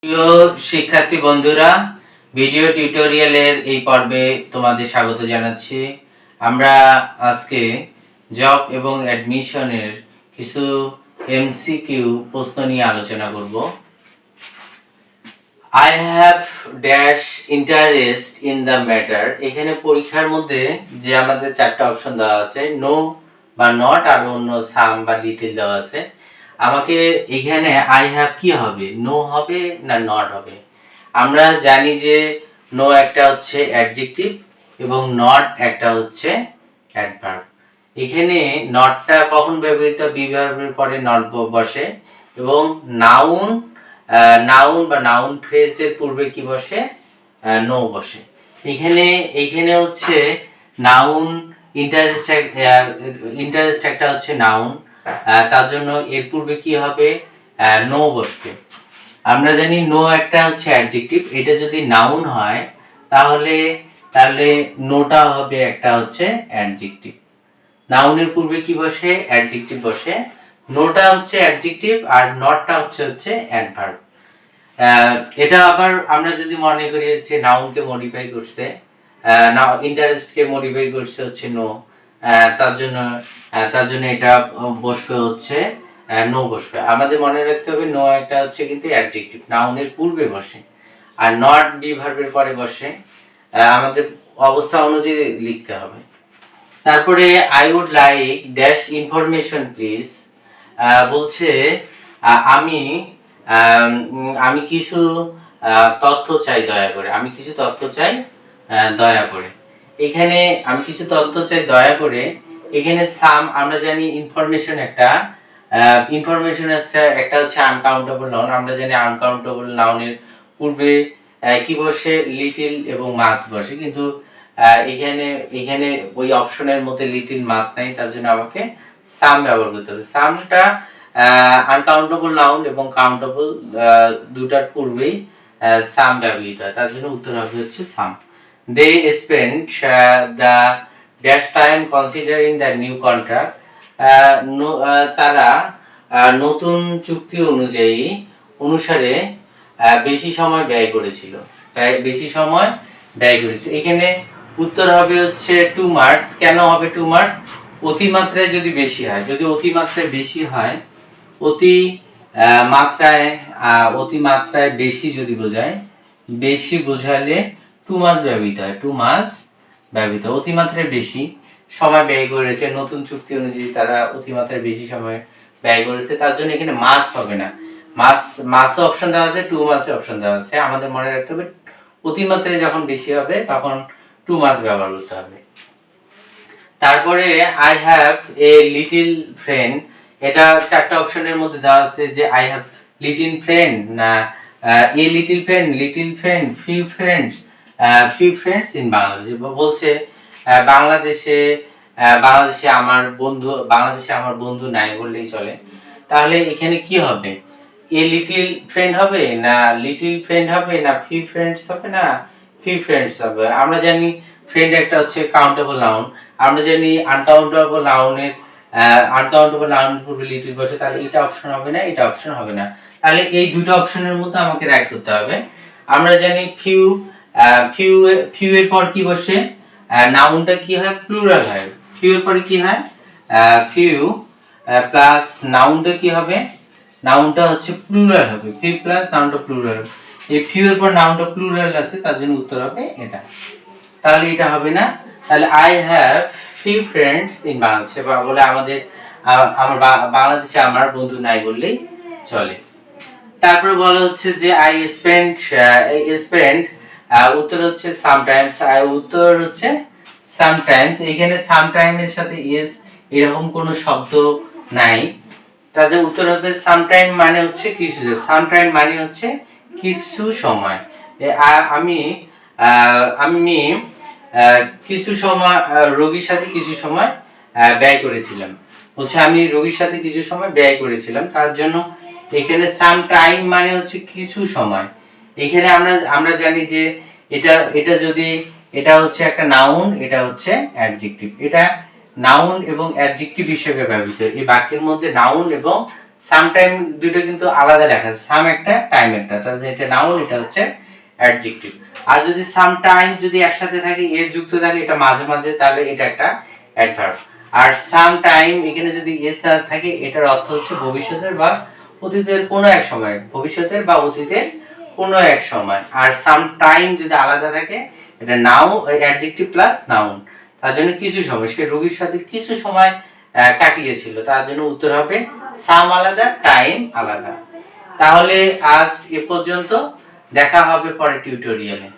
প্রিয় শিক্ষার্থী বন্ধুরা, ভিডিও টিউটোরিয়ালের এই পর্বে তোমাদের স্বাগত জানাচ্ছি। আমরা আজকে জব এবং অ্যাডমিশনের কিছু এমসিকিউ প্রশ্ন নিয়ে আলোচনা করব। I have dash interest in the matter. এখানে পরীক্ষার মধ্যে যে আমাদের চারটা অপশন দেওয়া আছে, নো বা নট, আর অন্য সাম বা ডিটেল দেওয়া আছে। আমাকে এখানে আই হ্যাভ কি হবে, নো হবে না নট হবে? আমরা জানি যে নো একটা হচ্ছে অ্যাডজেক্টিভ এবং নট একটা হচ্ছে অ্যাডভার্ব। এখানে নটটা কখন ব্যবহৃত? বি ভার্বের পরে নট বসে এবং নাউন বা নাউন ফ্রেজের পূর্বে কি বসে? নো বসে। এখানে হচ্ছে নাউন ইন্টারেস্ট একটা হচ্ছে নাউন, তার জন্য এর পূর্বে কি হবে? নো বসবে। আমরা জানি নো একটা হচ্ছে অ্যাডজেক্টিভ, এটা যদি নাউন হয় তাহলে নোটা হবে একটা হচ্ছে অ্যাডজেক্টিভ। নাউনের পূর্বে কি বসে? অ্যাডজেক্টিভ বসে। নোটা হচ্ছে অ্যাডজেক্টিভ আর নটটা হচ্ছে অ্যাডভার্ব। এটা আবার আমরা যদি মনে করি হচ্ছে নাউনকে মডিফাই করছে, ইন্টারেস্টকে মডিফাই করছে হচ্ছে নো, তার জন্য এটা বসবে হচ্ছে নো বসবে। আমাদের মনে রাখতে হবে নো একটা হচ্ছে কিন্তু অ্যাডজেক্টিভ, নাউনের পূর্বে বসে, আর নট বি ভার্বের পরে বসে। আমাদের অবস্থা অনুযায়ী লিখতে হবে। তারপরে I would like dash information please. বলছে আমি কিছু তথ্য চাই দয়া করে। আমি কিছু তথ্য চাই দয়া করে। এখানে আমি কিছু তথ্য চাই দয়া করে, এখানে সাম আমরা জানি ইনফরমেশন একটা হচ্ছে আনকাউন্টেবল নাউন। আমরা জানি আনকাউন্টেবল নাউনের পূর্বে কি বসে? লিটিল এবং মাস বসে, কিন্তু এখানে ওই অপশনের মধ্যে লিটিল মাস নাই, তার জন্য আমাকে সাম ব্যবহার করতে হবে। সামটা আনকাউন্টেবল নাউন এবং কাউন্টেবল দুটার পূর্বেই সাম ব্যবহৃত হয়, তার জন্য উত্তর হবে হচ্ছে some. They spend the dash time considering the new contract. তারা নতুন চুক্তি অনুসারে বেশি সময় ব্যয় করেছিল, তাই বেশি সময় ব্যয় করেছে। এখানে উত্তর হবে হচ্ছে 2 মার্কস। কেন হবে 2 মার্কস? অতিমাত্রায় যদি বেশি হয়, যদি অতিমাত্রায় বেশি হয়, অতিমাত্রায় বেশি যদি বোঝায়, বেশি বোঝালে 2 মার্কস ব্যবহৃত হয়। 2 মার্কস ব্যবহৃত। অতিমাত্রায় বেশি সময় ব্যয় করেছে, নতুন চুক্তি অনুযায়ী তারা অতিমাত্রায় বেশি সময় ব্যয় করেছে, তার জন্য এখানে মাস হবে না। মাস অপশন দেওয়া আছে, 2 মাসে অপশন দেওয়া আছে। আমাদের মনে রাখতে হবে অতিমাত্রায় যখন বেশি হবে তখন 2 মাস ব্যবহার করতে হবে। তারপরে I have a little friend, এটা চারটা অপশনের মধ্যে দেওয়া আছে যে আই হ্যাভ লিটল ফ্রেন্ড না a little friend, few friends in Bangladesh. বলছে বাংলাদেশে আমার বন্ধু নাই বললেই চলে। তাহলে এখানে কি হবে? এ লিটল ফ্রেন্ড হবে না লিটল ফ্রেন্ড হবে না ফিউ ফ্রেন্ডস হবে না ফিউ ফ্রেন্ডস হবে? আমরা জানি ফ্রেন্ড একটা হচ্ছে কাউন্টেবল নাউন। আমরা জানি আনকাউন্টেবল নাউনের পূর্বে লিটল বসে, তাহলে এটা অপশন হবে না, এটা অপশন হবে না। তাহলে এই দুটো অপশনের মধ্যে আমাকে রাইট করতে হবে। আমরা জানি ফিউ এর পর কি বসে? নাউনটা কি হয়? প্লুরাল হয়। ফিউ এর পরে কি হয়? ফিউ প্লাস নাউনটা কি হবে? নাউনটা হচ্ছে প্লুরাল হবে। ফিউ প্লাস নাউনটা প্লুরাল। এই ফিউ এর পর নাউনটা প্লুরাল আছে, তার জন্য উত্তর হবে এটা। তাহলে এটা হবে না। তাহলে I have few friends in Bangladesh, বলে আমার বাংলাদেশে আমার বন্ধু নাই বললেই চলে। তারপরে বলা হচ্ছে যে আই স্পেন্ড উত্তর হচ্ছে সামটাইমস। উত্তর হচ্ছে সামটাইমস। এখানে সামটাইমের সাথে ইস এরকম কোনো শব্দ নাই, তাহলে উত্তর হবে সামটাইম মানে হচ্ছে কিছু। সামটাইম মানে হচ্ছে কিছু সময়। আমি কিছু সময় রোগীর সাথে কিছু সময় ব্যয় করেছিলাম। বলছে আমি রোগীর সাথে কিছু সময় ব্যয় করেছিলাম, তার জন্য এখানে সাম টাইম মানে হচ্ছে কিছু সময়। এখানে আমরা জানি যে এটা হচ্ছে একটা নাউন, এটা হচ্ছে অ্যাডজেক্টিভ। এটা নাউন এবং অ্যাডজেক্টিভ হিসেবে ব্যবহৃত। এই বাক্যের মধ্যে নাউন এবং সাম টাইম দুটো কিন্তু আলাদা লেখা আছে, সাম একটা টাইম একটা, তাহলে এটা নাউন, এটা হচ্ছে অ্যাডজেক্টিভ। আর যদি সাম টাইম যদি একসাথে থাকে, এর যুক্ত থাকে, এটা মাঝে মাঝে, তাহলে এটা একটা অ্যাডভার্ব। আর সাম টাইম এখানে যদি এস থাকে, এটার অর্থ হচ্ছে ভবিষ্যতের বা অতীতের কোনো এক সময়, ভবিষ্যতের বা অতীতের কোনো এক সময়। আর সাম টাইম যদি আলাদা থাকে, এটা নাউন, অ্যাডজেক্টিভ প্লাস নাউন, তার জন্য কিছু সময়, সে রোগীর সাথে কিছু সময় কাটিয়েছিল, তার জন্য উত্তর হবে সাম আলাদা, টাইম আলাদা। তাহলে আজ এ পর্যন্ত, দেখা হবে পরের টিউটোরিয়ালে।